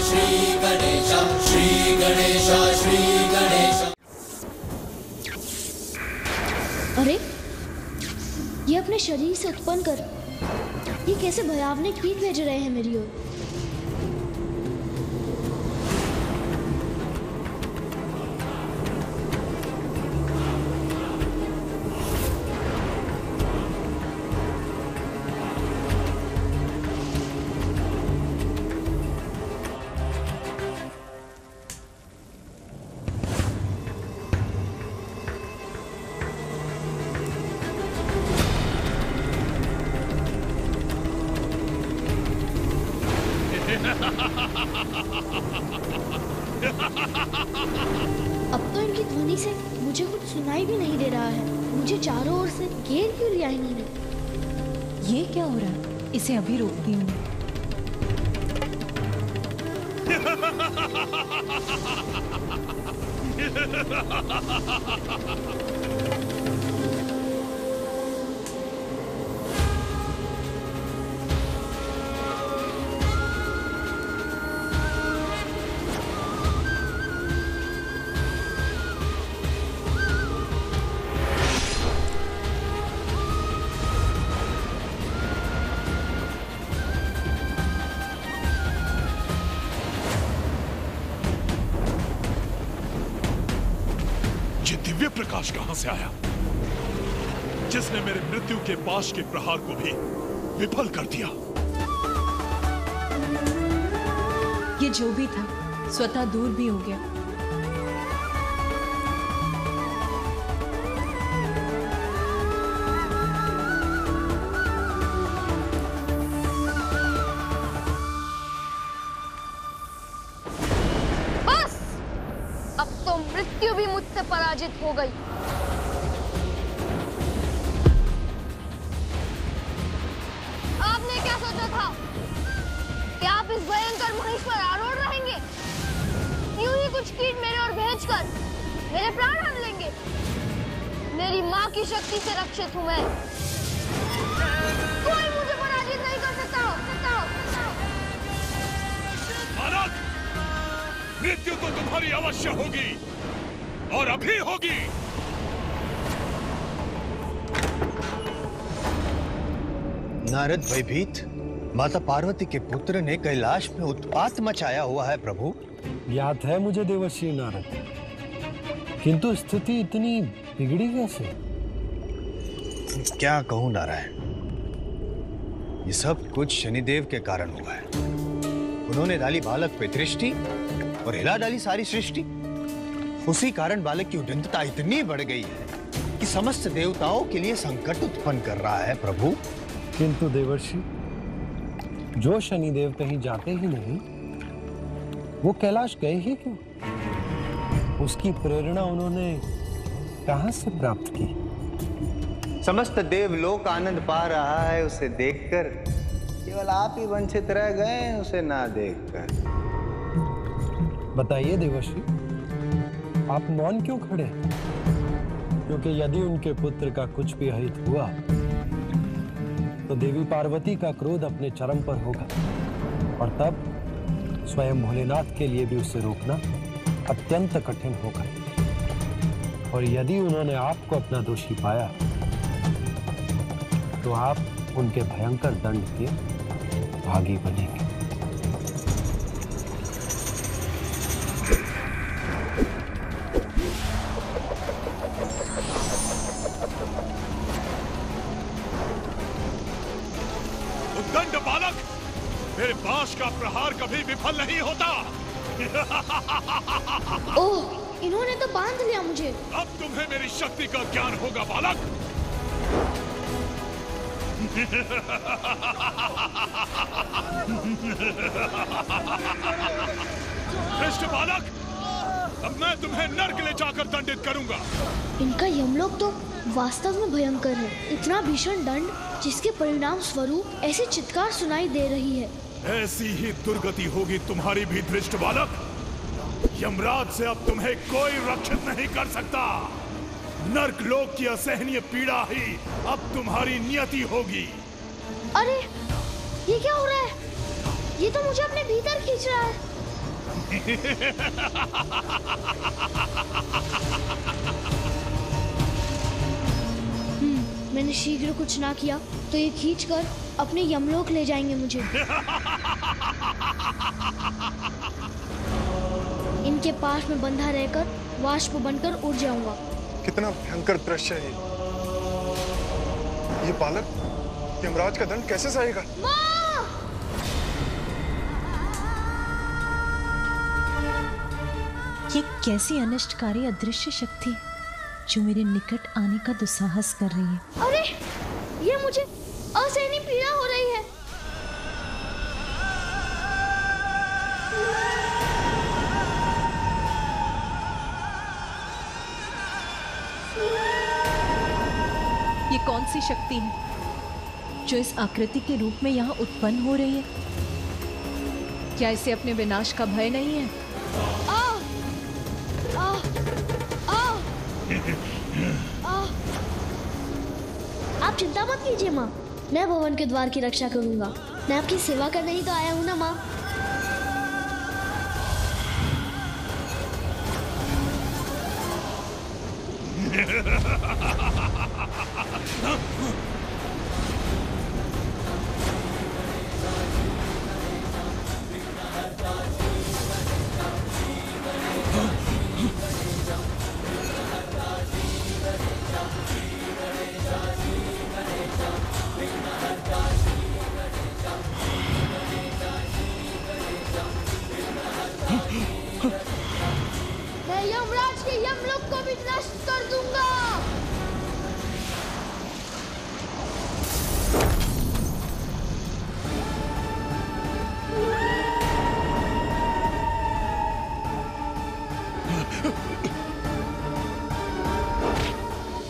श्री गणेश, श्री गणेश, श्री गणेश। अरे ये अपने शरीर से उत्पन्न कर ये कैसे भयावने कीट भेज रहे हैं मेरी ओर। अब तो इनकी ध्वनि से मुझे कुछ सुनाई भी नहीं दे रहा है। मुझे चारों ओर से घेर क्यों लिया इन्होंने? ये क्या हो रहा है? इसे अभी रोकती हूँ। दिव्य प्रकाश कहां से आया जिसने मेरे मृत्यु के पाश के प्रहार को भी विफल कर दिया? ये जो भी था स्वतः दूर भी हो गया। मृत्यु भी मुझसे पराजित हो गई। आपने क्या सोचा था कि आप इस भयंकर महिष पर आरूढ़ रहेंगे? यूं ही कुछ कीट मेरे ओर भेजकर मेरे प्राण हर लेंगे? मेरी मां की शक्ति से रक्षित हूं मैं। कोई मुझे पराजित नहीं कर सकता। बालक, मृत्यु तो तुम्हारी अवश्य होगी और अभी होगी। नारद भयभीत, माता पार्वती के पुत्र ने कैलाश में उत्पात मचाया हुआ है प्रभु। ज्ञात है मुझे देवर्षि नारद, किंतु स्थिति इतनी बिगड़ी कैसे? क्या कहूं नारायण, ये सब कुछ शनिदेव के कारण हुआ है। उन्होंने डाली बालक पे दृष्टि और हिला डाली सारी सृष्टि। उसी कारण बालक की उद्दंडता इतनी बढ़ गई है कि समस्त देवताओं के लिए संकट उत्पन्न कर रहा है प्रभु। किंतु देवर्षि, जो शनिदेव कहीं जाते ही नहीं, वो कैलाश गए ही क्यों? उसकी प्रेरणा उन्होंने कहां से प्राप्त की? समस्त देवलोक आनंद पा रहा है उसे देखकर, केवल आप ही वंचित रह गए उसे ना देखकर। बताइए देवर्षि, आप मौन क्यों खड़े? क्योंकि यदि उनके पुत्र का कुछ भी अहित हुआ तो देवी पार्वती का क्रोध अपने चरम पर होगा और तब स्वयं भोलेनाथ के लिए भी उसे रोकना अत्यंत कठिन होगा। और यदि उन्होंने आपको अपना दोषी पाया तो आप उनके भयंकर दंड के भागी बनेंगे। उद्दंड बालक, मेरे पाश का प्रहार कभी विफल नहीं होता। ओह, इन्होंने तो बांध लिया मुझे। अब तुम्हें मेरी शक्ति का ज्ञान होगा बालक। श्रेष्ठ बालक, अब मैं तुम्हें नर्क ले जाकर दंडित करूंगा। इनका यमलोक तो वास्तव में भयंकर है। इतना भीषण दंड जिसके परिणाम स्वरूप ऐसी चित्कार सुनाई दे रही है। ऐसी ही दुर्गति होगी तुम्हारी भी दृष्ट बालक। यमराज से अब तुम्हें कोई रक्षित नहीं कर सकता। नर्क लोक की असहनीय पीड़ा ही अब तुम्हारी नियति होगी। अरे ये क्या हो रहा है? ये तो मुझे अपने भीतर खींच रहा है। मैंने शीघ्र कुछ ना किया तो ये खींचकर अपने यमलोक ले जाएंगे मुझे। इनके पास में बंधा रहकर वाष्प बनकर उड़ जाऊंगा। कितना भयंकर दृश्य है ये बालक यमराज का दंड कैसे सहेगा? माँ! ये कैसी अनिष्टकारी अदृश्य शक्ति जो मेरे निकट आने का दुस्साहस कर रही है। अरे ये मुझे असहनीय पीड़ा हो रही है। ये कौन सी शक्ति है जो इस आकृति के रूप में यहाँ उत्पन्न हो रही है? क्या इसे अपने विनाश का भय नहीं है? आप चिंता मत कीजिए माँ, मैं भवन के द्वार की रक्षा करूंगा। मैं आपकी सेवा करने ही तो आया हूँ ना माँ। मैं यमराज के यमलोक को भी नष्ट कर दूंगा।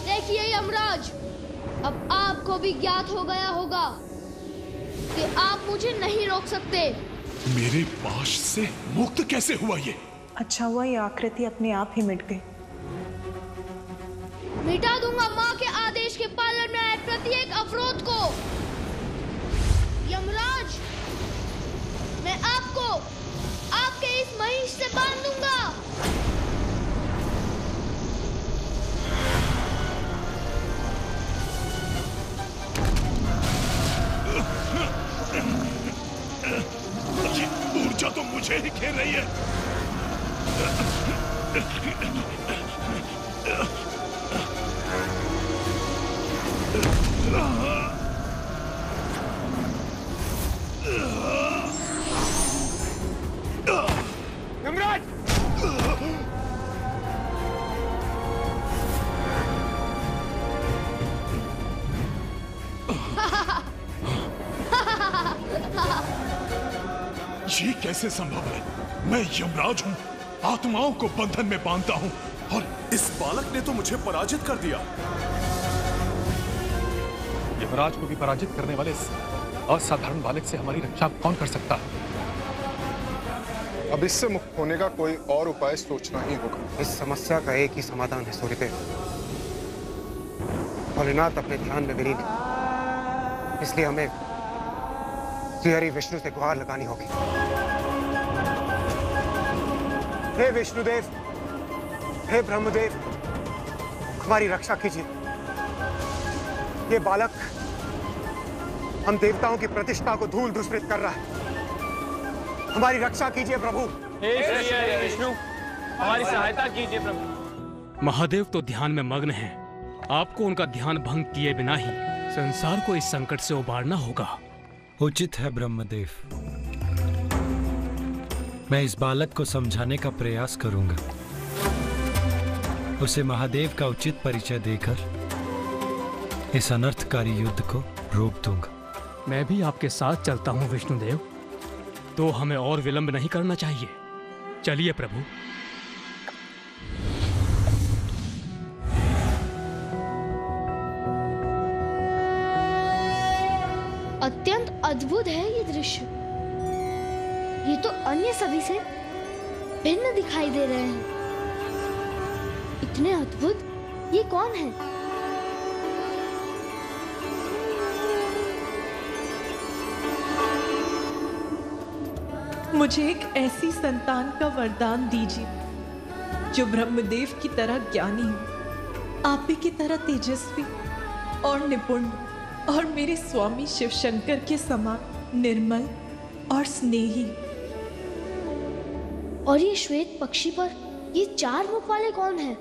देखिए यमराज, अब आपको भी ज्ञात हो गया होगा कि आप मुझे नहीं रोक सकते। मेरे पाश से मुक्त कैसे हुआ ये? अच्छा हुआ ये आकृति अपने आप ही मिट गई। मिटा दूंगा माँ के आदेश के पालन में आए प्रत्येक अवरोध को। यमराज, मैं आपको आपके इस महिष से बांध दूंगा। ये ऊर्जा तो मुझे ही घेर रही है। यमराज! ये कैसे संभव है? मैं यमराज हूँ, आत्माओं को बंधन में बांधता हूँ, और इस बालक ने तो मुझे पराजित कर दिया। यमराज को भी पराजित करने वाले इस असाधारण बालक से हमारी रक्षा कौन कर सकता है? अब इससे मुक्त होने का कोई और उपाय सोचना ही होगा। इस समस्या का एक ही समाधान है सूर्यदेव। भोलेनाथ अपने ध्यान में विलीन है, इसलिए हमें श्रीहरि विष्णु से गुहार लगानी होगी। हे विष्णुदेव, हे ब्रह्मदेव, हमारी रक्षा कीजिए। ये बालक हम देवताओं की प्रतिष्ठा को धूल धूसरित कर रहा है। हमारी रक्षा कीजिए प्रभु। हे श्री विष्णु, हमारी सहायता कीजिए प्रभु। महादेव तो ध्यान में मग्न हैं। आपको उनका ध्यान भंग किए बिना ही संसार को इस संकट से उबारना होगा। उचित है ब्रह्मदेव, मैं इस बालक को समझाने का प्रयास करूंगा। उसे महादेव का उचित परिचय देकर इस अनर्थकारी युद्ध को रोक दूंगा। मैं भी आपके साथ चलता हूं विष्णुदेव, तो हमें और विलंब नहीं करना चाहिए। चलिए प्रभु। अत्यंत अद्भुत है ये दृश्य। ये तो अन्य सभी से भिन्न दिखाई दे रहे हैं। इतने अद्भुत ये कौन है? मुझे एक ऐसी संतान का वरदान दीजिए जो ब्रह्मदेव की तरह ज्ञानी हो, आप ही की तरह तेजस्वी और निपुण, और मेरे स्वामी शिव शंकर के समान निर्मल और स्नेही। और ये श्वेत पक्षी पर ये 4 मुख वाले कौन हैं?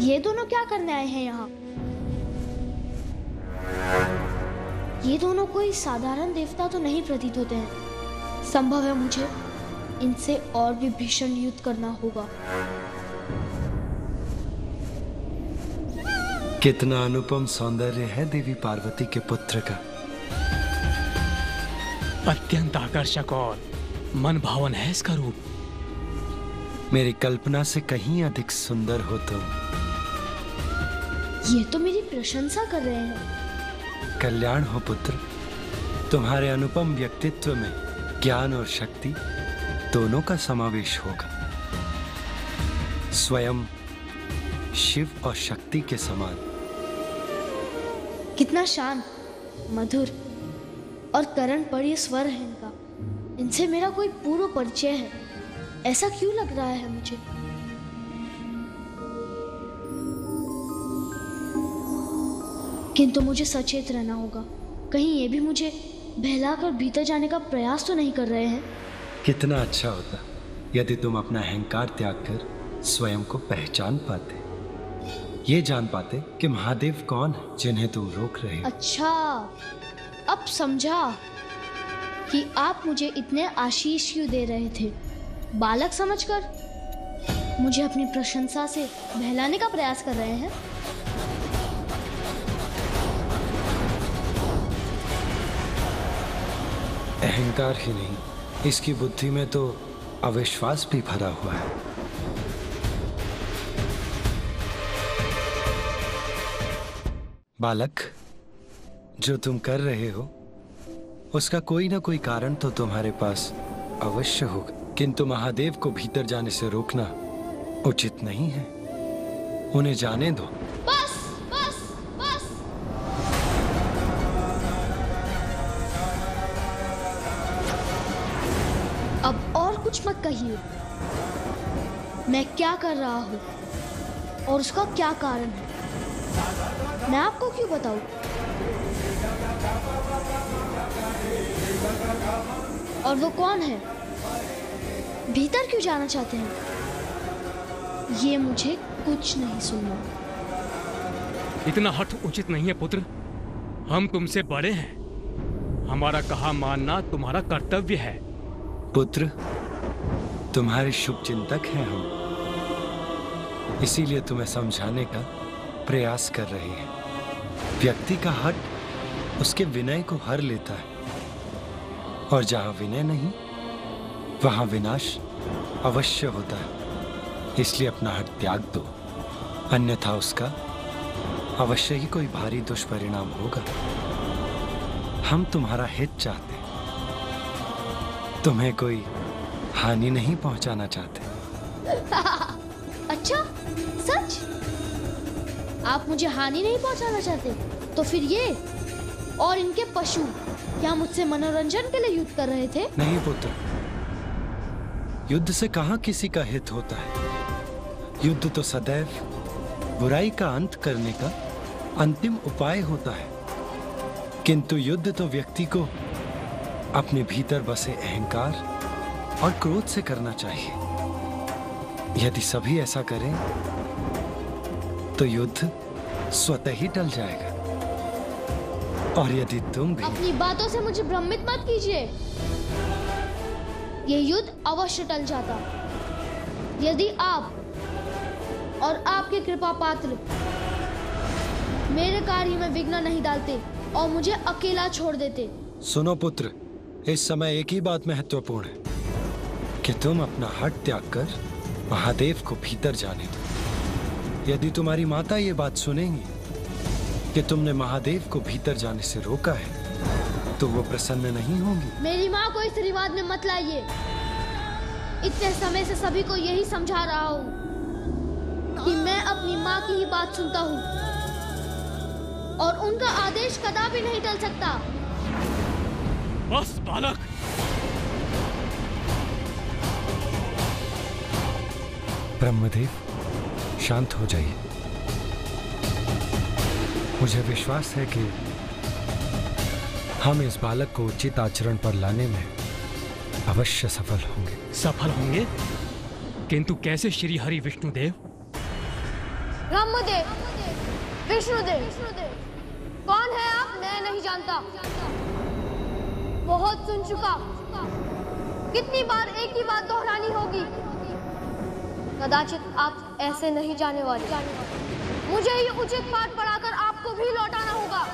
ये दोनों क्या करने आए हैं यहाँ? ये दोनों कोई साधारण देवता तो नहीं प्रतीत होते हैं। संभव है मुझे इनसे और भी भीषण युद्ध करना होगा। कितना अनुपम सौंदर्य है देवी पार्वती के पुत्र का। अत्यंत आकर्षक और मन भावन है इसका रूप। मेरी कल्पना से कहीं अधिक सुंदर हो तुम। ये तो मेरी प्रशंसा कर रहे हैं। कल्याण हो पुत्र। तुम्हारे अनुपम व्यक्तित्व में ज्ञान और शक्ति दोनों का समावेश होगा। स्वयं शिव और शक्ति के समान। कितना शांत, मधुर और करण पर ये स्वर है इनका। इनसे मेरा कोई पूर्व परिचय है, ऐसा क्यों लग रहा है मुझे? किंतु मुझे सचेत रहना होगा। कहीं ये भी मुझे बहलाकर भीतर जाने का प्रयास तो नहीं कर रहे हैं। कितना अच्छा होता यदि तुम अपना अहंकार त्याग कर स्वयं को पहचान पाते, ये जान पाते कि महादेव कौन है जिन्हें तुम रोक रहे हो। अच्छा, अब समझा कि आप मुझे इतने आशीष क्यों दे रहे थे। बालक समझकर मुझे अपनी प्रशंसा से बहलाने का प्रयास कर रहे हैं। अहंकार ही नहीं, इसकी बुद्धि में तो अविश्वास भी भरा हुआ है। बालक, जो तुम कर रहे हो उसका कोई ना कोई कारण तो तुम्हारे पास अवश्य होगा, किंतु महादेव को भीतर जाने से रोकना उचित नहीं है। उन्हें जाने दो। बस बस बस। अब और कुछ मत कहिए। मैं क्या कर रहा हूँ और उसका क्या कारण है, मैं आपको क्यों बताऊं? और वो कौन है, भीतर क्यों जाना चाहते हैं, ये मुझे कुछ नहीं सुनना। इतना हठ उचित नहीं है पुत्र। हम तुमसे बड़े हैं, हमारा कहा मानना तुम्हारा कर्तव्य है। पुत्र, तुम्हारे शुभ चिंतक हैं हम, इसीलिए तुम्हें समझाने का प्रयास कर रहे हैं। व्यक्ति का हठ उसके विनय को हर लेता है, और जहां विनय नहीं वहां विनाश अवश्य होता है। इसलिए अपना हठ त्याग दो, अन्यथा उसका अवश्य ही कोई भारी दुष्परिणाम होगा। हम तुम्हारा हित चाहते हैं, तुम्हें कोई हानि नहीं पहुंचाना चाहते। अच्छा, सच? आप मुझे हानि नहीं पहुंचाना चाहते? तो फिर ये और इनके पशु क्या मुझसे मनोरंजन के लिए युद्ध कर रहे थे? नहीं पुत्र, युद्ध से कहां किसी का हित होता है। युद्ध तो सदैव बुराई का अंत करने का अंतिम उपाय होता है, किंतु युद्ध तो व्यक्ति को अपने भीतर बसे अहंकार और क्रोध से करना चाहिए। यदि सभी ऐसा करें तो युद्ध स्वतः ही टल जाएगा। और यदि तुम भी अपनी बातों से मुझे भ्रमित मत कीजिए। ये युद्ध अवश्य टल जाता यदि आप और आपके कृपा पात्र मेरे कार्य में विघ्न नहीं डालते और मुझे अकेला छोड़ देते। सुनो पुत्र, इस समय एक ही बात महत्वपूर्ण है कि तुम अपना हठ त्याग कर महादेव को भीतर जाने दो। यदि तुम्हारी माता ये बात सुनेंगी कि तुमने महादेव को भीतर जाने से रोका है तो वो प्रसन्न नहीं होंगी। मेरी माँ को इस रिवाज में मत लाइए। इतने समय से सभी को यही समझा रहा हूँ कि मैं अपनी माँ की ही बात सुनता हूँ और उनका आदेश कदापि नहीं टल सकता। बस बालक। ब्रह्मदेव, शांत हो जाइए। मुझे विश्वास है कि हम इस बालक को उचित आचरण पर लाने में अवश्य सफल होंगे। सफल होंगे? किंतु कैसे श्री हरि विष्णुदेव? ब्रह्मदेव, विष्णुदेव, कौन है आप? मैं नहीं जानता। बहुत सुन चुका। कितनी बार एक ही बात दोहरानी होगी? कदाचित आप ऐसे नहीं जाने वाले। मुझे ये उचित पाठ पढ़ाकर आपको भी लौटाना होगा।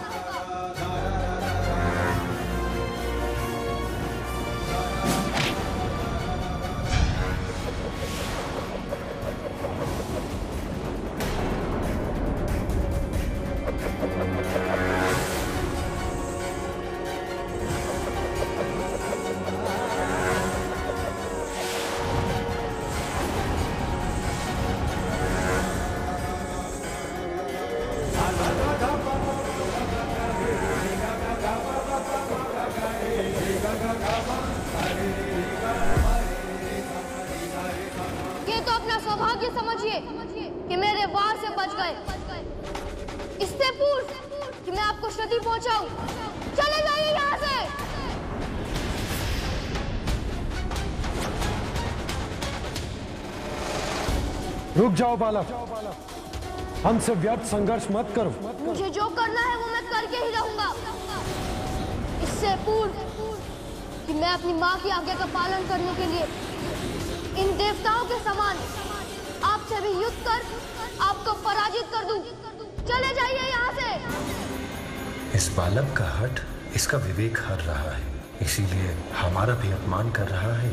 सौभाग्य समझिए कि मेरे वार से बच गए। इससे पूर्व कि मैं आपको क्षति पहुंचाऊं, चले जाइए यहाँ से। रुक जाओ बालक, हमसे व्यर्थ संघर्ष मत करो। मुझे जो करना है वो मैं करके ही रहूंगा। इससे पूर्व कि मैं अपनी माँ की आज्ञा का पालन करने के लिए इन देवताओं के समान आपसे भी युद्ध कर आपको पराजित कर दूं। चले जाइए यहाँ से। इस बालक का हठ इसका विवेक हर रहा है, इसीलिए हमारा भी अपमान कर रहा है।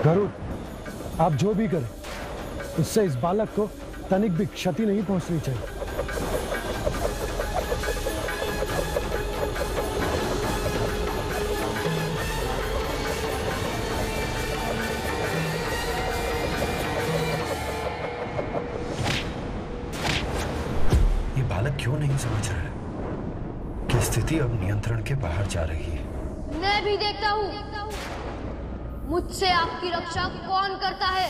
गरुड़, आप जो भी करें, उससे इस बालक को तनिक भी क्षति नहीं पहुंचनी चाहिए। ये बालक क्यों नहीं समझ रहा है कि स्थिति अब नियंत्रण के बाहर जा रही है? मैं भी देखता हूँ मुझसे आपकी रक्षा कौन करता है।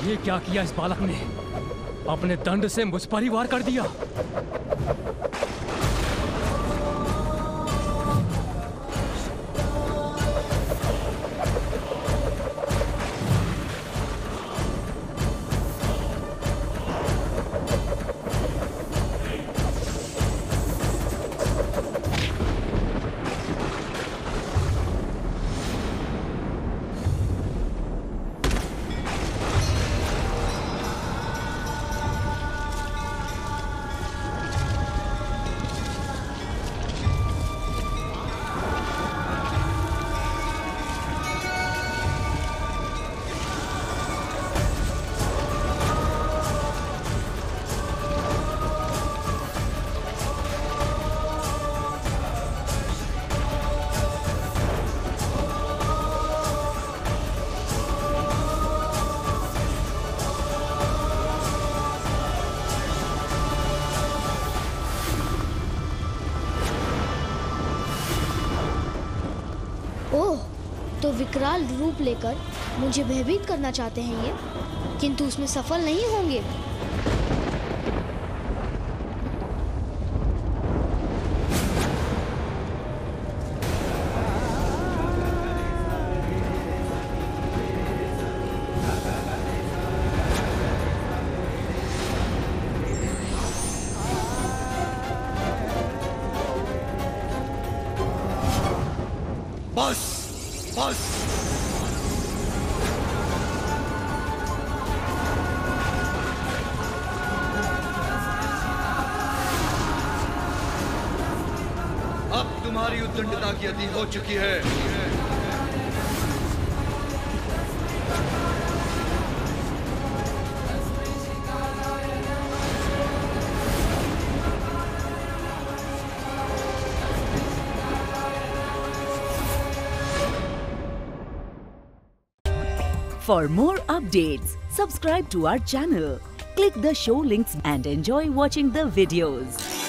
ये क्या किया इस बालक ने? अपने दंड से मुझ पर ही वार कर दिया। विकराल रूप लेकर मुझे भयभीत करना चाहते हैं ये, किंतु उसमें सफल नहीं होंगे। बस बस अब तुम्हारी उद्दंडता की अति हो चुकी है। For more updates, subscribe to our channel, click the show links and enjoy watching the videos.